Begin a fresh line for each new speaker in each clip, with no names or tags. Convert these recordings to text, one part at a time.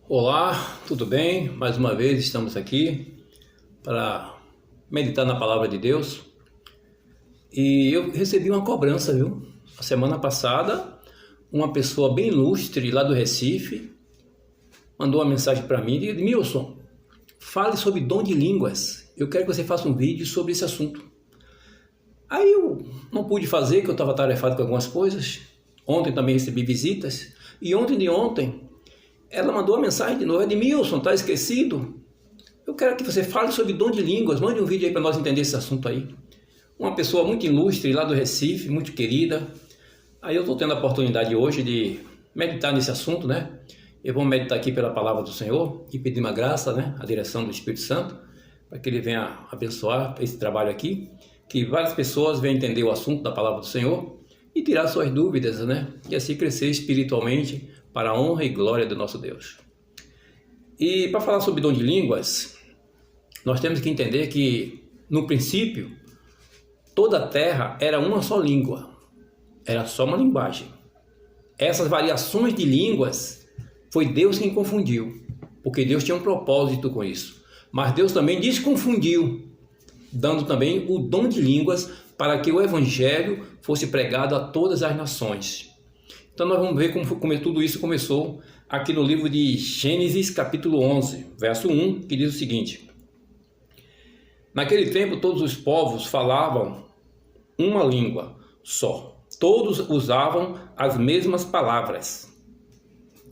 Olá, tudo bem? Mais uma vez estamos aqui para meditar na palavra de Deus. E eu recebi uma cobrança, viu? A semana passada, uma pessoa bem ilustre lá do Recife mandou uma mensagem para mim e disse: Milson, fale sobre dom de línguas. Eu quero que você faça um vídeo sobre esse assunto. Aí eu não pude fazer, porque eu estava atarefado com algumas coisas. Ontem também recebi visitas. E ontem ela mandou uma mensagem de novo: Edmilson, tá esquecido? Eu quero que você fale sobre dom de línguas. Mande um vídeo aí para nós entender esse assunto aí. Uma pessoa muito ilustre lá do Recife, muito querida. Aí eu estou tendo a oportunidade hoje de meditar nesse assunto, né? Eu vou meditar aqui pela palavra do Senhor e pedir uma graça, né? A direção do Espírito Santo, para que Ele venha abençoar esse trabalho aqui, que várias pessoas venham entender o assunto da palavra do Senhor e tirar suas dúvidas, né? E assim crescer espiritualmente para a honra e glória do nosso Deus. E para falar sobre dom de línguas, nós temos que entender que, no princípio, toda a terra era uma só língua, era só uma linguagem. Essas variações de línguas foi Deus quem confundiu, porque Deus tinha um propósito com isso. Mas Deus também desconfundiu, dando também o dom de línguas para que o Evangelho fosse pregado a todas as nações. Então nós vamos ver como tudo isso começou aqui no livro de Gênesis capítulo 11, verso 1, que diz o seguinte: Naquele tempo todos os povos falavam uma língua só, todos usavam as mesmas palavras.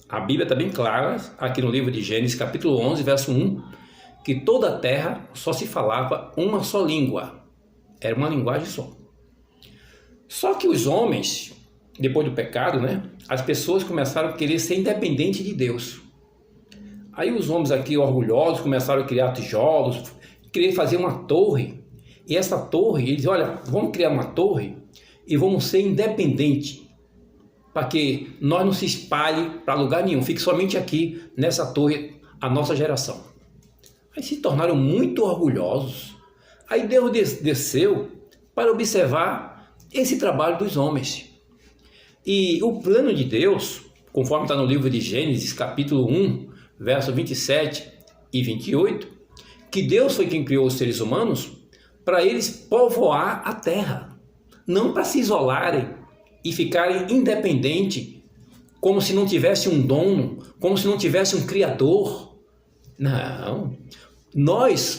A Bíblia está bem clara aqui no livro de Gênesis capítulo 11, verso 1, que toda a terra só se falava uma só língua, era uma linguagem só. Só que os homens, depois do pecado, né, as pessoas começaram a querer ser independentes de Deus. Aí os homens aqui orgulhosos começaram a criar tijolos, querer fazer uma torre. E essa torre, eles, olha, vamos criar uma torre e vamos ser independentes, para que nós não se espalhe para lugar nenhum, fique somente aqui nessa torre a nossa geração. Aí se tornaram muito orgulhosos. Aí Deus desceu para observar esse trabalho dos homens. E o plano de Deus, conforme está no livro de Gênesis, capítulo 1, verso 27 e 28, que Deus foi quem criou os seres humanos para eles povoar a terra, não para se isolarem e ficarem independentes, como se não tivesse um dono, como se não tivesse um criador. Não,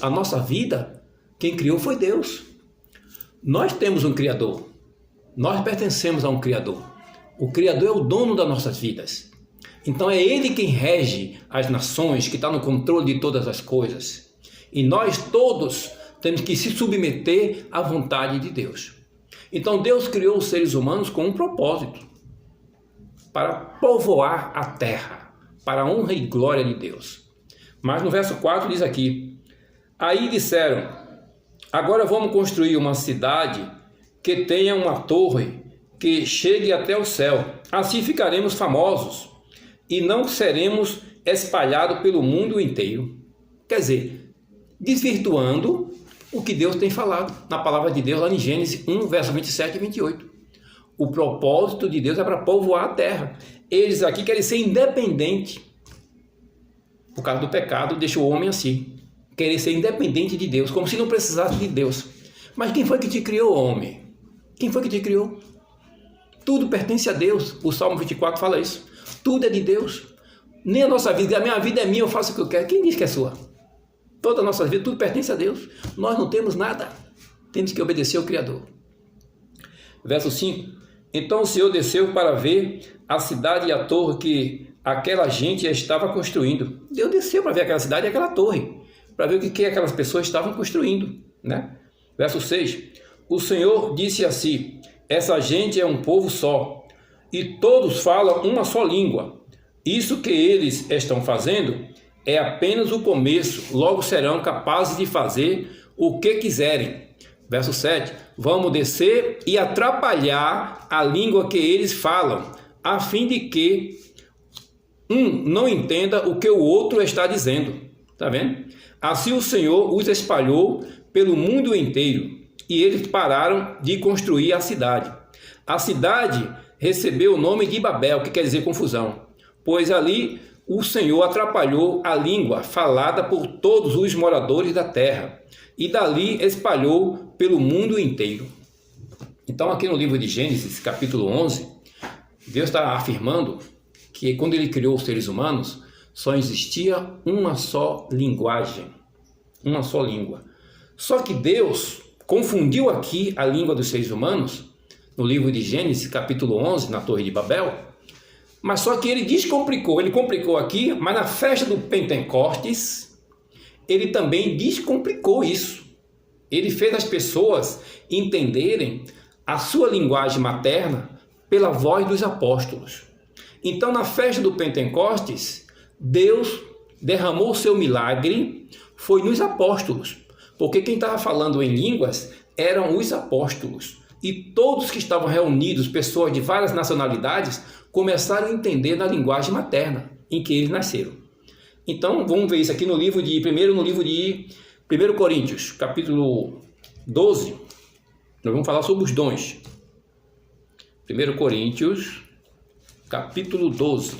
a nossa vida, quem criou foi Deus. Nós temos um criador, nós pertencemos a um criador. O Criador é o dono das nossas vidas. Então é Ele quem rege as nações, que está no controle de todas as coisas. E nós todos temos que se submeter à vontade de Deus. Então Deus criou os seres humanos com um propósito: para povoar a terra, para a honra e glória de Deus. Mas no verso 4 diz aqui: Aí disseram, agora vamos construir uma cidade que tenha uma torre que chegue até o céu, assim ficaremos famosos e não seremos espalhados pelo mundo inteiro. Quer dizer, desvirtuando o que Deus tem falado na palavra de Deus lá em Gênesis 1, verso 27 e 28. O propósito de Deus é para povoar a terra. Eles aqui querem ser independentes. Por causa do pecado, deixa o homem assim, querer ser independente de Deus, como se não precisasse de Deus. Mas quem foi que te criou, homem? Quem foi que te criou? Tudo pertence a Deus. O Salmo 24 fala isso. Tudo é de Deus. Nem a nossa vida, a minha vida é minha, eu faço o que eu quero. Quem diz que é sua? Toda a nossa vida, tudo pertence a Deus. Nós não temos nada. Temos que obedecer ao Criador. Verso 5. Então o Senhor desceu para ver a cidade e a torre que aquela gente estava construindo. Deus desceu para ver aquela cidade e aquela torre, para ver o que aquelas pessoas estavam construindo, né? Verso 6. O Senhor disse assim: essa gente é um povo só, e todos falam uma só língua. Isso que eles estão fazendo é apenas o começo, logo serão capazes de fazer o que quiserem. Verso 7, vamos descer e atrapalhar a língua que eles falam, a fim de que um não entenda o que o outro está dizendo. Tá vendo? Assim o Senhor os espalhou pelo mundo inteiro, e eles pararam de construir a cidade. A cidade recebeu o nome de Babel, que quer dizer confusão, pois ali o Senhor atrapalhou a língua falada por todos os moradores da terra e dali espalhou pelo mundo inteiro. Então, aqui no livro de Gênesis, capítulo 11, Deus está afirmando que quando ele criou os seres humanos, só existia uma só linguagem, uma só língua. Só que Deus confundiu aqui a língua dos seres humanos, no livro de Gênesis, capítulo 11, na Torre de Babel, mas só que ele complicou aqui, mas na festa do Pentecostes, ele também descomplicou isso. Ele fez as pessoas entenderem a sua linguagem materna pela voz dos apóstolos. Então, na festa do Pentecostes, Deus derramou o seu milagre, foi nos apóstolos, porque quem estava falando em línguas eram os apóstolos. E todos que estavam reunidos, pessoas de várias nacionalidades, começaram a entender na linguagem materna em que eles nasceram. Então, vamos ver isso aqui no livro de 1 Coríntios, capítulo 12. Nós vamos falar sobre os dons. 1 Coríntios, capítulo 12.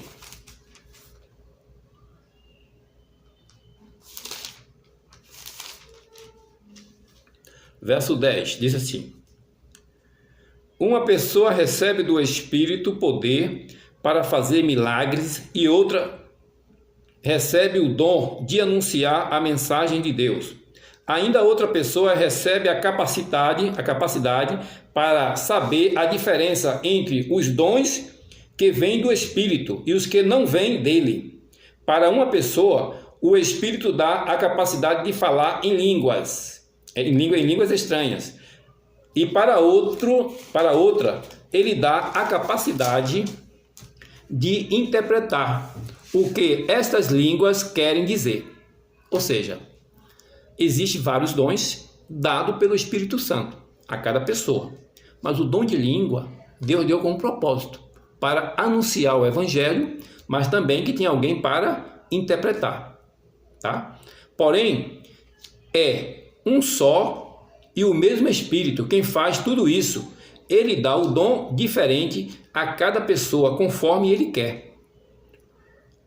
Verso 10, diz assim: uma pessoa recebe do Espírito poder para fazer milagres e outra recebe o dom de anunciar a mensagem de Deus. Ainda outra pessoa recebe a capacidade para saber a diferença entre os dons que vêm do Espírito e os que não vêm dele. Para uma pessoa, o Espírito dá a capacidade de falar em línguas estranhas. E para outra, ele dá a capacidade de interpretar o que estas línguas querem dizer. Ou seja, existem vários dons dados pelo Espírito Santo a cada pessoa. Mas o dom de língua, Deus deu como propósito para anunciar o Evangelho, mas também que tem alguém para interpretar. Tá? Porém, é um só e o mesmo Espírito quem faz tudo isso. Ele dá o dom diferente a cada pessoa conforme ele quer.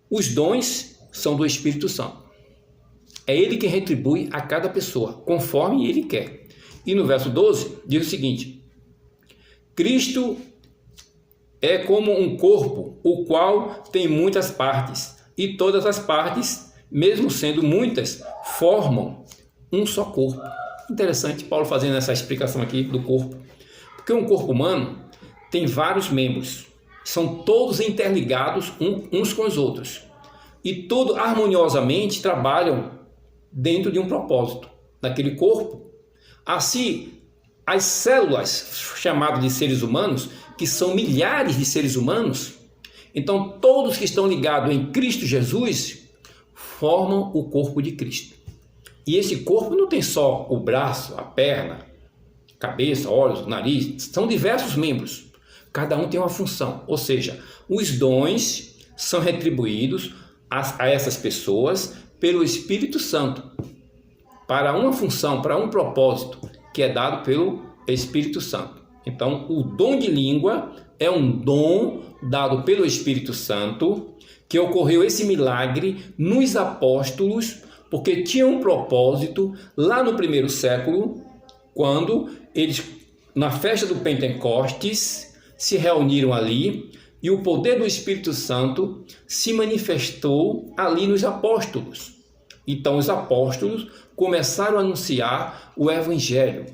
Os dons são do Espírito Santo. É ele que retribui a cada pessoa conforme ele quer. E no verso 12 diz o seguinte: Cristo é como um corpo, o qual tem muitas partes, e todas as partes, mesmo sendo muitas, formam um só corpo. Interessante Paulo fazendo essa explicação aqui do corpo, porque um corpo humano tem vários membros, são todos interligados uns com os outros e todos harmoniosamente trabalham dentro de um propósito daquele corpo. Assim, as células chamadas de seres humanos, que são milhares de seres humanos, então todos que estão ligados em Cristo Jesus formam o corpo de Cristo. E esse corpo não tem só o braço, a perna, cabeça, olhos, nariz, são diversos membros. Cada um tem uma função, ou seja, os dons são retribuídos a essas pessoas pelo Espírito Santo, para uma função, para um propósito que é dado pelo Espírito Santo. Então, o dom de língua é um dom dado pelo Espírito Santo, que ocorreu esse milagre nos apóstolos, porque tinha um propósito lá no primeiro século, quando eles, na festa do Pentecostes, se reuniram ali e o poder do Espírito Santo se manifestou ali nos apóstolos. Então os apóstolos começaram a anunciar o Evangelho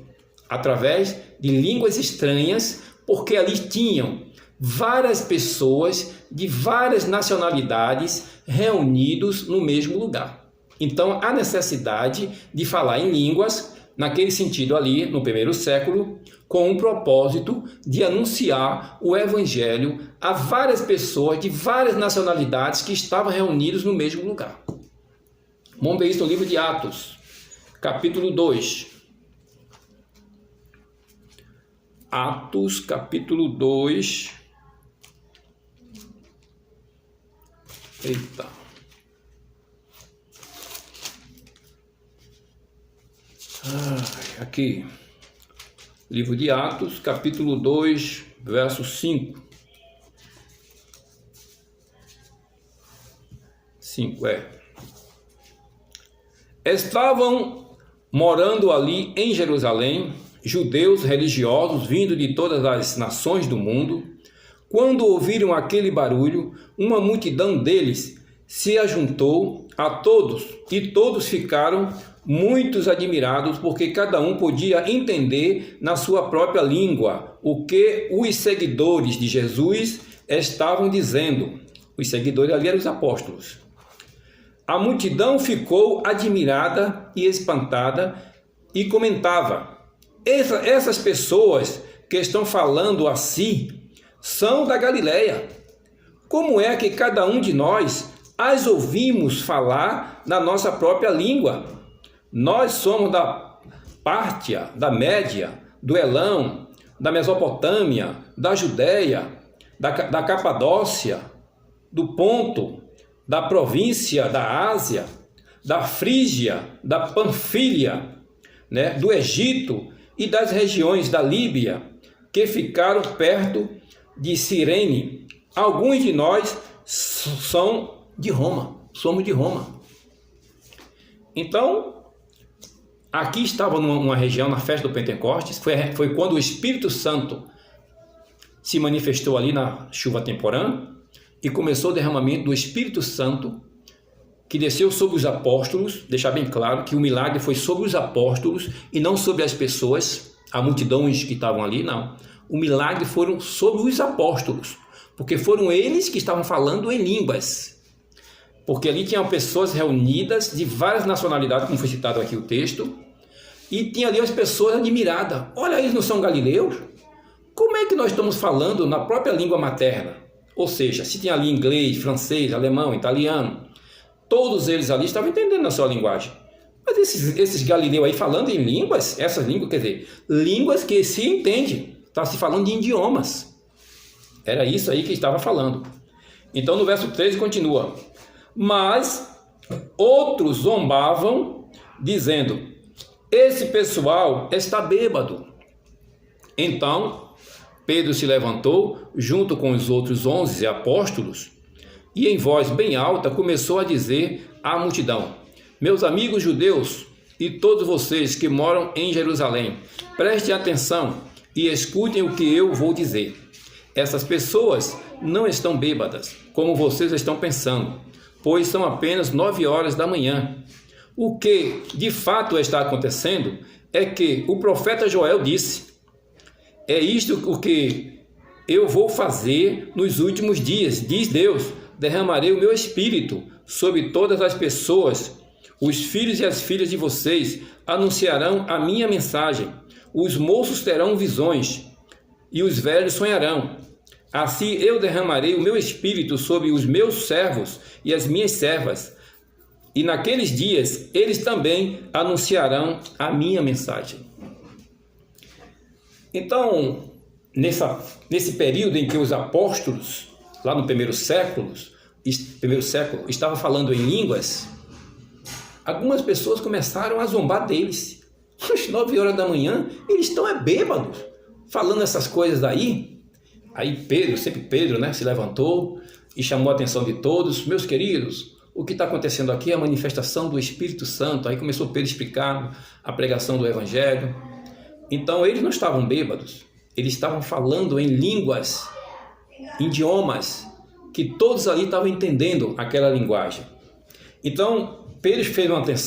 através de línguas estranhas, porque ali tinham várias pessoas de várias nacionalidades reunidos no mesmo lugar. Então, a necessidade de falar em línguas, naquele sentido ali, no primeiro século, com o propósito de anunciar o Evangelho a várias pessoas de várias nacionalidades que estavam reunidas no mesmo lugar. Vamos ver isso no livro de Atos, capítulo 2. Atos, capítulo 2. Eita. Aqui, livro de Atos, capítulo 2, verso 5. 5, Estavam morando ali em Jerusalém judeus religiosos vindos de todas as nações do mundo. Quando ouviram aquele barulho, uma multidão deles se ajuntou a todos, e todos ficaram muitos admirados, porque cada um podia entender na sua própria língua o que os seguidores de Jesus estavam dizendo. Os seguidores ali eram os apóstolos. A multidão ficou admirada e espantada e comentava: essas pessoas que estão falando assim são da Galileia. Como é que cada um de nós as ouvimos falar na nossa própria língua? Nós somos da Pártia, da Média, do Elão, da Mesopotâmia, da Judéia, da Capadócia, do Ponto, da província da Ásia, da Frígia, da Panfilha, do Egito e das regiões da Líbia, que ficaram perto de Cirene. Alguns de nós somos de Roma. Então, aqui estava numa região, na festa do Pentecostes, foi quando o Espírito Santo se manifestou ali na chuva temporã, e começou o derramamento do Espírito Santo, que desceu sobre os apóstolos. Deixar bem claro que o milagre foi sobre os apóstolos e não sobre as pessoas, a multidões que estavam ali, não. O milagre foram sobre os apóstolos, porque foram eles que estavam falando em línguas. Porque ali tinham pessoas reunidas de várias nacionalidades, como foi citado aqui o texto, e tinha ali as pessoas admiradas. Olha, eles não são galileus? Como é que nós estamos falando na própria língua materna? Ou seja, se tinha ali inglês, francês, alemão, italiano, todos eles ali estavam entendendo na sua linguagem. Mas esses galileus aí falando em línguas, essas línguas, quer dizer, línguas que se entendem, está se falando de idiomas. Era isso aí que estava falando. Então no verso 13 continua: mas outros zombavam, dizendo: esse pessoal está bêbado. Então Pedro se levantou, junto com os outros 11 apóstolos, e em voz bem alta começou a dizer à multidão: meus amigos judeus e todos vocês que moram em Jerusalém, prestem atenção e escutem o que eu vou dizer. Essas pessoas não estão bêbadas, como vocês estão pensando, pois são apenas 9 horas da manhã. O que de fato está acontecendo é que o profeta Joel disse: é isto o que eu vou fazer nos últimos dias, diz Deus: derramarei o meu espírito sobre todas as pessoas. Os filhos e as filhas de vocês anunciarão a minha mensagem. Os moços terão visões e os velhos sonharão. Assim eu derramarei o meu espírito sobre os meus servos e as minhas servas. E naqueles dias eles também anunciarão a minha mensagem. Então, nesse período em que os apóstolos, lá no primeiro século, estavam falando em línguas, algumas pessoas começaram a zombar deles. Às 9 horas da manhã, eles estão bêbados, falando essas coisas aí. Aí Pedro, sempre Pedro, se levantou e chamou a atenção de todos: meus queridos, o que está acontecendo aqui é a manifestação do Espírito Santo. Aí começou Pedro a explicar a pregação do Evangelho. Então eles não estavam bêbados, eles estavam falando em línguas, em idiomas, que todos ali estavam entendendo aquela linguagem. Então Pedro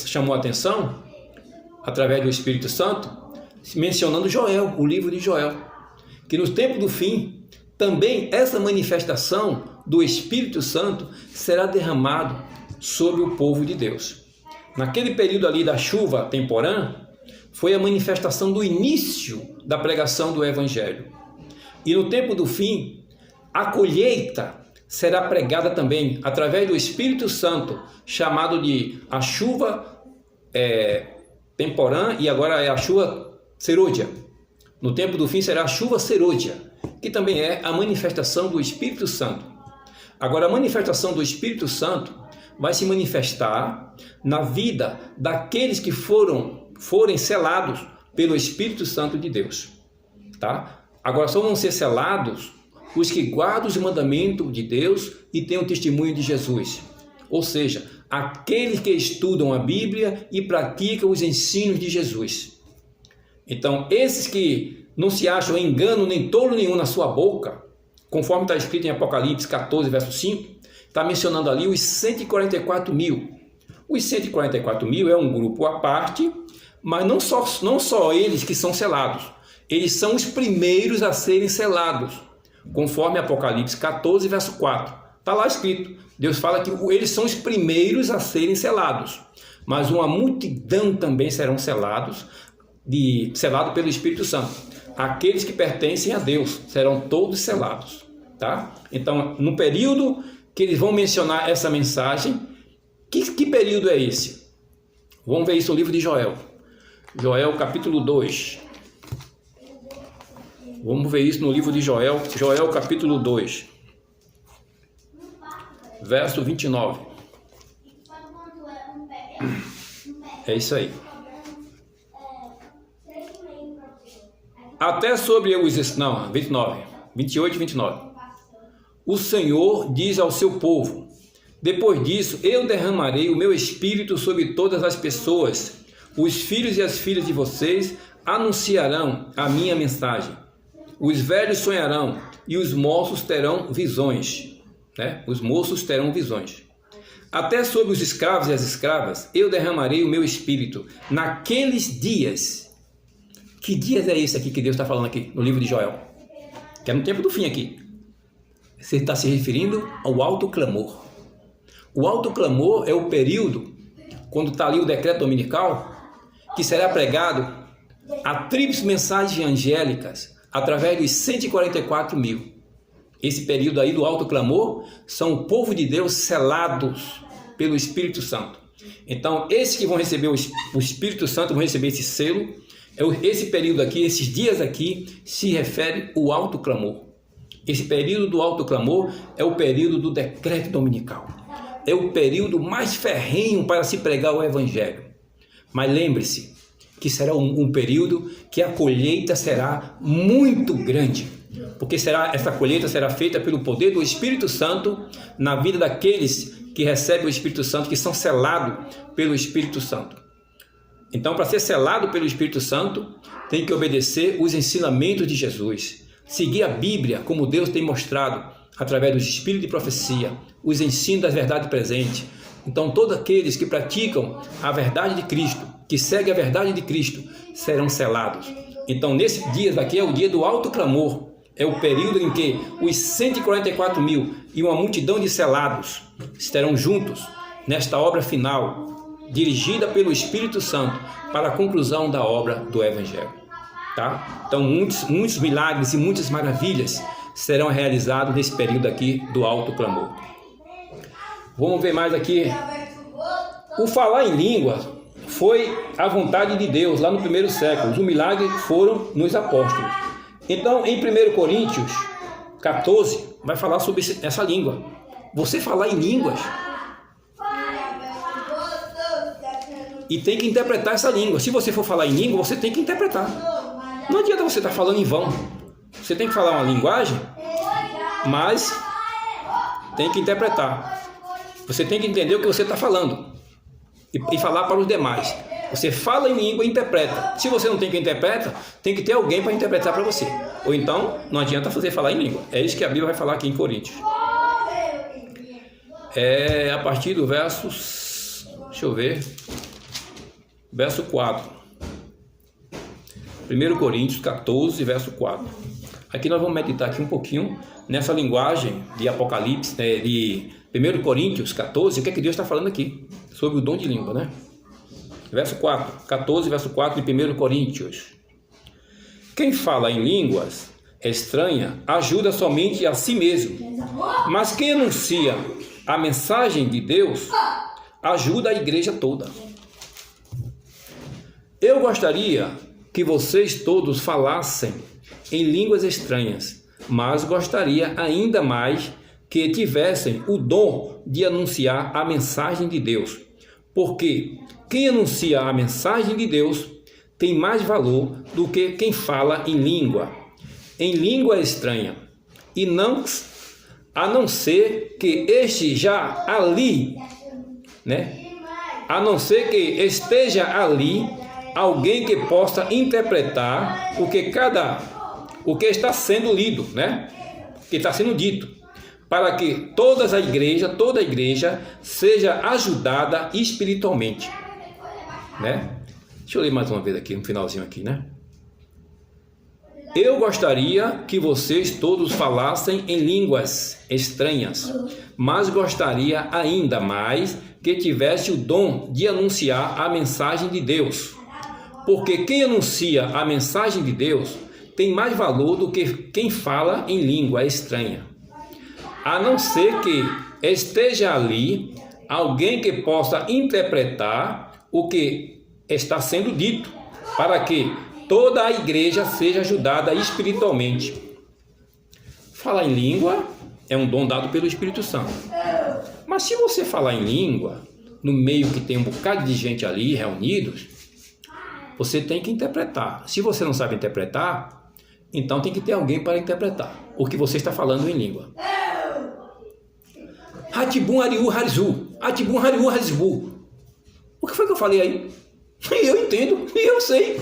chamou a atenção, através do Espírito Santo, mencionando Joel, o livro de Joel, que no tempo do fim, também essa manifestação do Espírito Santo será derramado sobre o povo de Deus. Naquele período ali da chuva temporã, foi a manifestação do início da pregação do Evangelho. E no tempo do fim, a colheita será pregada também através do Espírito Santo, chamado de a chuva temporã, e agora é a chuva serôdia. No tempo do fim será a chuva serôdia, que também é a manifestação do Espírito Santo. Agora, a manifestação do Espírito Santo vai se manifestar na vida daqueles que forem selados pelo Espírito Santo de Deus, tá? Agora só vão ser selados os que guardam os mandamentos de Deus e têm o testemunho de Jesus. ou seja, aqueles que estudam a Bíblia e praticam os ensinos de Jesus. Então, esses que não se acham engano nem tolo nenhum na sua boca, conforme está escrito em Apocalipse 14, verso 5, está mencionando ali os 144 mil. Os 144 mil é um grupo à parte, mas não só eles que são selados, eles são os primeiros a serem selados, conforme Apocalipse 14, verso 4. Está lá escrito, Deus fala que eles são os primeiros a serem selados, mas uma multidão também serão selados pelo Espírito Santo. Aqueles que pertencem a Deus serão todos selados, tá? Então, no período que eles vão mencionar essa mensagem, que período é esse? Vamos ver isso no livro de Joel. Joel capítulo 2. Vamos ver isso no livro de Joel. Joel capítulo 2. Verso 29. É isso aí. Até sobre os... Não, 29. 28 e 29. O Senhor diz ao seu povo: depois disso, eu derramarei o meu espírito sobre todas as pessoas. Os filhos e as filhas de vocês anunciarão a minha mensagem. Os velhos sonharão e os moços terão visões. Os moços terão visões. Até sobre os escravos e as escravas, eu derramarei o meu espírito naqueles dias. Que dias é esse aqui que Deus está falando aqui no livro de Joel? Que é no tempo do fim aqui. Você está se referindo ao alto clamor. O alto clamor é o período, quando está ali o decreto dominical, que será pregado a tríplices mensagens angélicas através dos 144 mil. Esse período aí do alto clamor são o povo de Deus selados pelo Espírito Santo. Então, esses que vão receber o Espírito Santo, vão receber esse selo, esse período aqui, esses dias aqui, se refere ao alto clamor. Esse período do alto clamor é o período do decreto dominical. É o período mais ferrenho para se pregar o Evangelho. Mas lembre-se que será um período que a colheita será muito grande, porque essa colheita será feita pelo poder do Espírito Santo na vida daqueles que recebem o Espírito Santo, que são selados pelo Espírito Santo. Então, para ser selado pelo Espírito Santo, tem que obedecer os ensinamentos de Jesus, seguir a Bíblia como Deus tem mostrado através dos espíritos de profecia, os ensinos das verdades presentes. Então, todos aqueles que praticam a verdade de Cristo, que seguem a verdade de Cristo, serão selados. Então, nesse dia daqui é o dia do alto clamor, é o período em que os 144 mil e uma multidão de selados estarão juntos nesta obra final, dirigida pelo Espírito Santo para a conclusão da obra do Evangelho. Tá? Então, muitos milagres e muitas maravilhas serão realizados nesse período aqui do alto clamor. Vamos ver mais aqui. O falar em língua foi a vontade de Deus lá no primeiro século. Os milagres foram nos apóstolos. Então, em 1 Coríntios 14, vai falar sobre essa língua. Você falar em línguas e tem que interpretar essa língua. Se você for falar em língua, você tem que interpretar. Não adianta você estar falando em vão. Você tem que falar uma linguagem, mas tem que interpretar. Você tem que entender o que você está falando e falar para os demais. Você fala em língua e interpreta. Se você não tem quem interpreta, tem que ter alguém para interpretar para você. Ou então, não adianta você falar em língua. É isso que a Bíblia vai falar aqui em Coríntios. É a partir do verso... Deixa eu ver. Verso 4. 1 Coríntios 14, verso 4. Aqui nós vamos meditar aqui um pouquinho nessa linguagem de Apocalipse, de 1 Coríntios 14, o que é que Deus está falando aqui? Sobre o dom de língua, né? Verso 4, 14, verso 4 de 1 Coríntios. Quem fala em línguas estranha ajuda somente a si mesmo, mas quem anuncia a mensagem de Deus ajuda a igreja toda. Eu gostaria que vocês todos falassem em línguas estranhas, mas gostaria ainda mais que tivessem o dom de anunciar a mensagem de Deus, porque quem anuncia a mensagem de Deus tem mais valor do que quem fala em língua estranha, a não ser que este já ali né? A não ser que esteja ali alguém que possa interpretar o que está sendo lido, né? Que está sendo dito, para que toda a igreja seja ajudada espiritualmente, né? Deixa eu ler mais uma vez aqui, no finalzinho aqui, né? Eu gostaria que vocês todos falassem em línguas estranhas, mas gostaria ainda mais que tivesse o dom de anunciar a mensagem de Deus. Porque quem anuncia a mensagem de Deus tem mais valor do que quem fala em língua estranha. A não ser que esteja ali alguém que possa interpretar o que está sendo dito, para que toda a igreja seja ajudada espiritualmente. Falar em língua é um dom dado pelo Espírito Santo. Mas se você falar em língua, no meio que tem um bocado de gente ali reunidos, você tem que interpretar. Se você não sabe interpretar, então tem que ter alguém para interpretar o que você está falando em língua. Hatibum Ariu Harizu. Hatibum Ariu Harizu. O que foi que eu falei aí? Eu entendo e eu sei.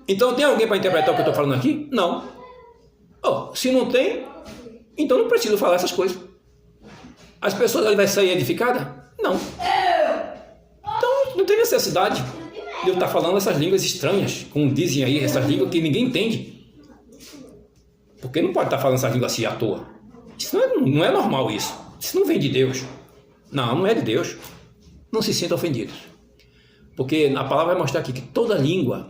Então tem alguém para interpretar o que eu estou falando aqui? Não. Se não tem, então não preciso falar essas coisas. As pessoas ali vão sair edificadas? Não. Então não tem necessidade de eu estar falando essas línguas estranhas, como dizem aí, essas línguas que ninguém entende. Porque não pode estar falando essas línguas assim à toa. Isso não é normal isso. Isso não vem de Deus. Não é de Deus. Não se sinta ofendidos. Porque a palavra vai mostrar aqui que toda língua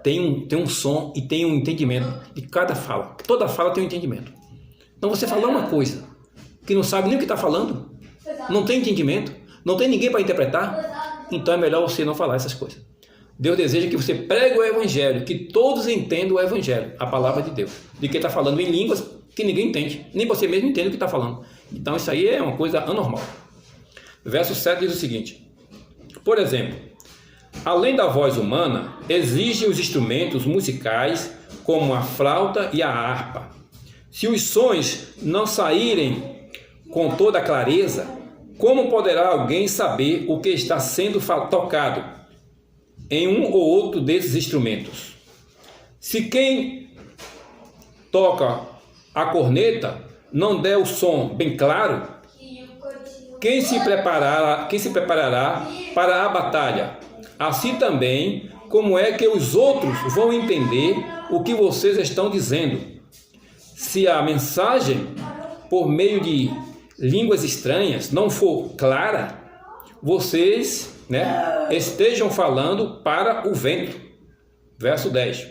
tem um som e tem um entendimento de cada fala. Toda fala tem um entendimento. Então você falar uma coisa que não sabe nem o que está falando, não tem entendimento, não tem ninguém para interpretar, então é melhor você não falar essas coisas. Deus deseja que você pregue o evangelho, que todos entendam o evangelho, a palavra de Deus. De quem está falando em línguas que ninguém entende, nem você mesmo entende o que está falando. Então isso aí é uma coisa anormal. Verso 7 diz o seguinte: por exemplo, além da voz humana, existem os instrumentos musicais como a flauta e a harpa. Se os sons não saírem com toda clareza, como poderá alguém saber o que está sendo tocado em um ou outro desses instrumentos? Se quem toca a corneta não der o som bem claro, quem se preparará para a batalha? Assim também, como é que os outros vão entender o que vocês estão dizendo? Se a mensagem, por meio de línguas estranhas, não for clara, vocês, estejam falando para o vento. Verso 10.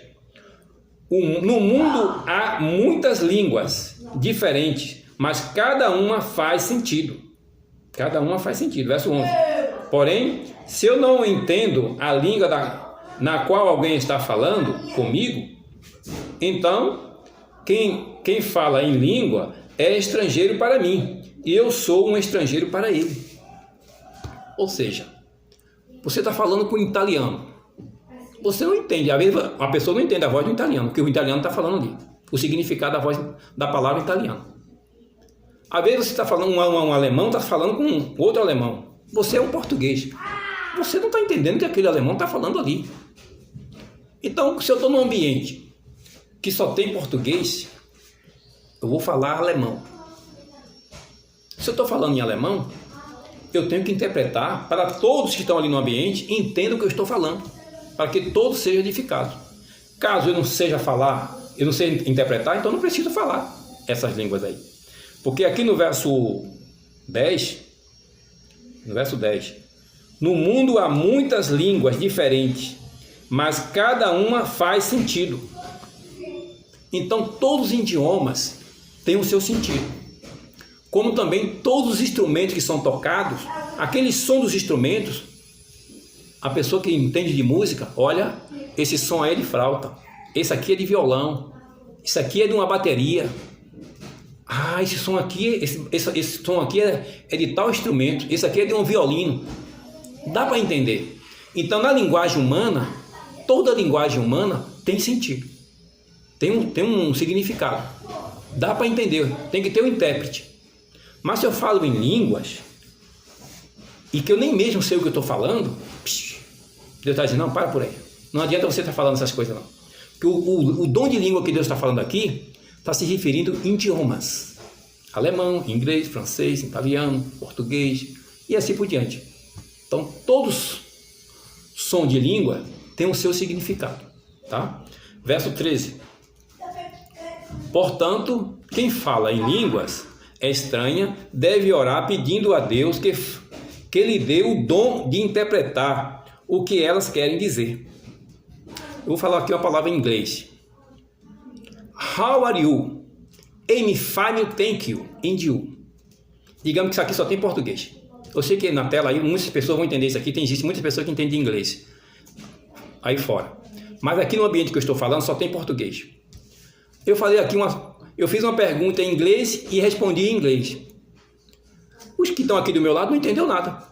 No mundo há muitas línguas diferentes, mas cada uma faz sentido. Cada uma faz sentido. Verso 11. Porém, se eu não entendo a língua na qual alguém está falando comigo, então quem fala em língua é estrangeiro para mim, e eu sou um estrangeiro para ele. Ou seja, você está falando com um italiano. Você não entende, às vezes a pessoa não entende a voz do italiano, porque o italiano está falando ali, o significado da voz da palavra italiano. Às vezes você está falando, um alemão está falando com outro alemão. Você é um português. Você não está entendendo o que aquele alemão está falando ali. Então, se eu estou num ambiente que só tem português, eu vou falar alemão. Se eu estou falando em alemão, eu tenho que interpretar para todos que estão ali no ambiente entendam o que eu estou falando, para que todos sejam edificados. Caso eu não seja falar, eu não sei interpretar, então não preciso falar essas línguas aí. Porque aqui no verso 10, no mundo há muitas línguas diferentes, mas cada uma faz sentido. Então todos os idiomas têm o seu sentido. Como também todos os instrumentos que são tocados, aquele som dos instrumentos, a pessoa que entende de música, olha, esse som aí é de flauta, esse aqui é de violão, isso aqui é de uma bateria. Esse som aqui, esse som aqui é de tal instrumento, esse aqui é de um violino. Dá para entender. Então, na linguagem humana, toda linguagem humana tem sentido, tem um significado. Dá para entender, tem que ter um intérprete. Mas se eu falo em línguas, e que eu nem mesmo sei o que eu estou falando, Deus está dizendo, não, para por aí. Não adianta você estar falando essas coisas, não. Porque o dom de língua que Deus está falando aqui está se referindo a idiomas. Alemão, inglês, francês, italiano, português e assim por diante. Então, todos som de língua tem o seu significado. Tá? Verso 13. Portanto, quem fala em línguas estranhas deve orar pedindo a Deus que lhe dê o dom de interpretar o que elas querem dizer. Eu vou falar aqui uma palavra em inglês. How are you? I'm fine, thank you. And you? Digamos que isso aqui só tem português. Eu sei que na tela aí muitas pessoas vão entender isso aqui. Existem muitas pessoas que entendem inglês aí fora. Mas aqui no ambiente que eu estou falando só tem português. Eu fiz uma pergunta em inglês e respondi em inglês. Os que estão aqui do meu lado não entenderam nada.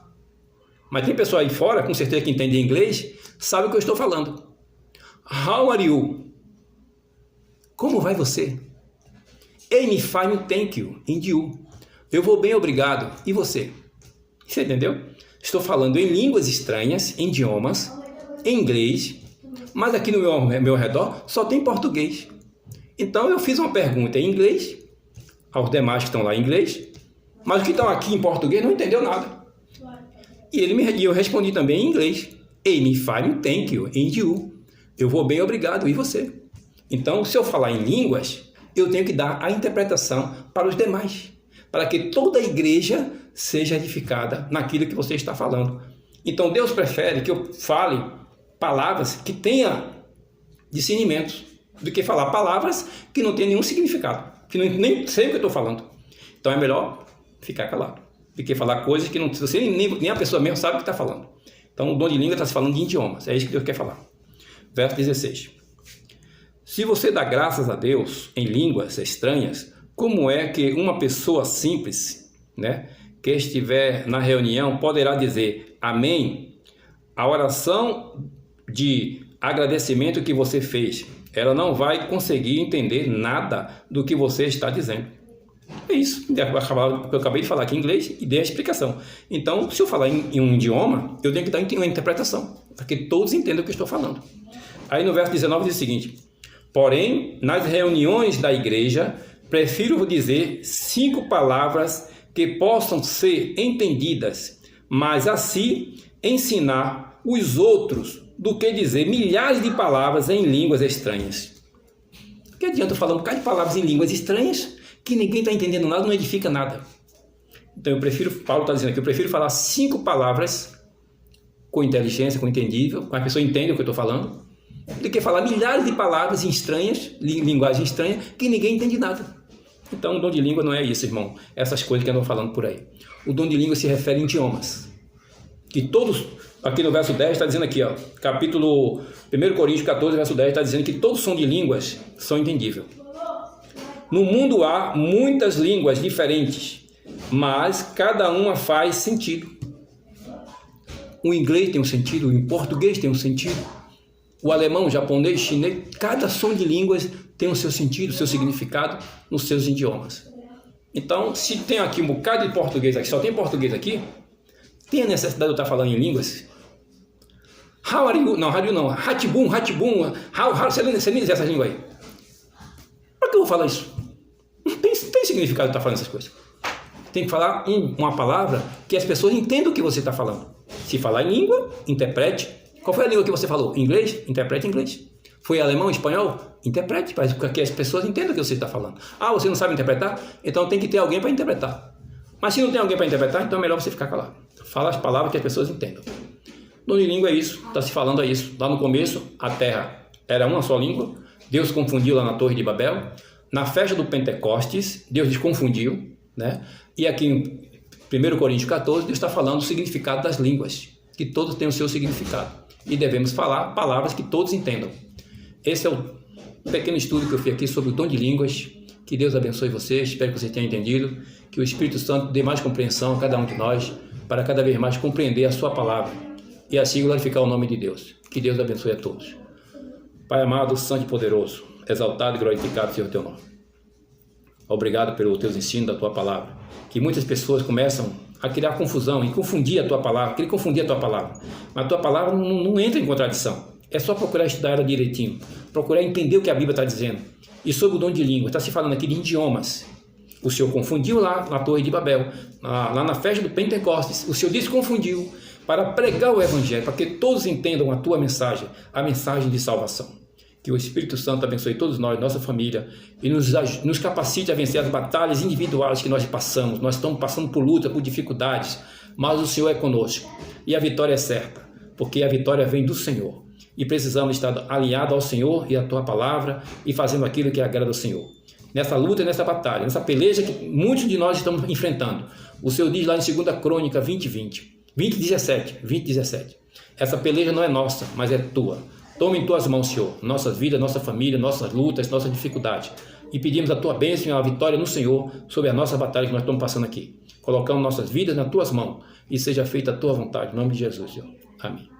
Mas tem pessoa aí fora, com certeza que entende inglês, sabe o que eu estou falando. How are you? Como vai você? I'm fine, thank you. And you? Eu vou bem, obrigado. E você? Você entendeu? Estou falando em línguas estranhas, em idiomas, em inglês, mas aqui no meu redor só tem português. Então eu fiz uma pergunta em inglês, aos demais que estão lá em inglês, mas os que estão aqui em português não entendeu nada. E eu respondi também em inglês. I'm fine, thank you. And you? Eu vou bem, obrigado. E você? Então, se eu falar em línguas, eu tenho que dar a interpretação para os demais, para que toda a igreja seja edificada naquilo que você está falando. Então, Deus prefere que eu fale palavras que tenham discernimento, do que falar palavras que não têm nenhum significado, que nem sei o que eu estou falando. Então, é melhor ficar calado do que falar coisas que não, você nem a pessoa mesmo sabe o que está falando. Então, o dom de língua está se falando de idiomas. É isso que Deus quer falar. Verso 16. Se você dá graças a Deus em línguas estranhas, como é que uma pessoa simples, que estiver na reunião poderá dizer amém? A oração de agradecimento que você fez, ela não vai conseguir entender nada do que você está dizendo. É isso. Eu acabei de falar aqui em inglês e dei a explicação. Então, se eu falar em um idioma, eu tenho que dar uma interpretação, para que todos entendam o que eu estou falando. Aí no verso 19 diz o seguinte: porém, nas reuniões da igreja, prefiro dizer 5 palavras que possam ser entendidas, mas assim ensinar os outros do que dizer milhares de palavras em línguas estranhas. O que adianta eu falar um bocado de palavras em línguas estranhas que ninguém está entendendo nada, não edifica nada? Então Paulo está dizendo aqui, eu prefiro falar 5 palavras com inteligência, com entendível, com a pessoa entende o que eu estou falando, do que falar milhares de palavras estranhas, linguagem estranha, que ninguém entende nada. Então o dom de língua não é isso, irmão, essas coisas que andam falando por aí. O dom de língua se refere a idiomas, que todos, aqui no verso 10 está dizendo aqui, capítulo 1 Coríntios 14, verso 10, está dizendo que todo som de línguas são entendíveis. No mundo há muitas línguas diferentes, mas cada uma faz sentido. O inglês tem um sentido, o português tem um sentido, o alemão, o japonês, o chinês, cada som de línguas tem o seu sentido, o seu significado nos seus idiomas. Então, se tem aqui um bocado de português aqui, só tem português aqui, tem a necessidade de eu estar falando em línguas? How are you? Não, how are you não. Hatibum, você nem diz essas línguas aí. Para que eu vou falar isso? Não tem significado de estar falando essas coisas. Tem que falar uma palavra que as pessoas entendam o que você está falando. Se falar em língua, interprete. Qual foi a língua que você falou? Inglês? Interprete em inglês. Foi alemão, espanhol? Interprete, para que as pessoas entendam o que você está falando. Ah, você não sabe interpretar? Então tem que ter alguém para interpretar. Mas se não tem alguém para interpretar, então é melhor você ficar calado. Fala as palavras que as pessoas entendam. Dom de língua é isso, está se falando a isso. Lá no começo, a terra era uma só língua. Deus confundiu lá na Torre de Babel. Na festa do Pentecostes, Deus desconfundiu, E aqui em 1 Coríntios 14, Deus está falando do significado das línguas, que todos têm o seu significado. E devemos falar palavras que todos entendam. Esse é o pequeno estudo que eu fiz aqui sobre o dom de línguas. Que Deus abençoe vocês, espero que vocês tenham entendido. Que o Espírito Santo dê mais compreensão a cada um de nós, para cada vez mais compreender a sua palavra e assim glorificar o nome de Deus. Que Deus abençoe a todos. Pai amado, santo e poderoso, exaltado e glorificado seja o teu nome. Obrigado pelos teus ensinos da tua palavra. Que muitas pessoas começam a criar confusão e confundir a tua palavra, querer confundir a tua palavra. Mas a tua palavra não entra em contradição. É só procurar estudar ela direitinho, procurar entender o que a Bíblia está dizendo. E sobre o dom de língua, está se falando aqui de idiomas. O Senhor confundiu lá na Torre de Babel, lá na festa do Pentecostes. O Senhor desconfundiu para pregar o Evangelho, para que todos entendam a tua mensagem, a mensagem de salvação. Que o Espírito Santo abençoe todos nós, nossa família, e nos capacite a vencer as batalhas individuais que nós passamos. Nós estamos passando por luta, por dificuldades, mas o Senhor é conosco. E a vitória é certa, porque a vitória vem do Senhor. E precisamos estar alinhados ao Senhor e à tua palavra e fazendo aquilo que agrada ao Senhor. Nessa luta e nessa batalha, nessa peleja que muitos de nós estamos enfrentando. O Senhor diz lá em 2 Crônica 20:17. Essa peleja não é nossa, mas é tua. Toma em tuas mãos, Senhor, nossas vidas, nossa família, nossas lutas, nossas dificuldades. E pedimos a tua bênção e a vitória no Senhor sobre a nossa batalha que nós estamos passando aqui. Colocamos nossas vidas nas tuas mãos e seja feita a tua vontade. Em nome de Jesus, Senhor. Amém.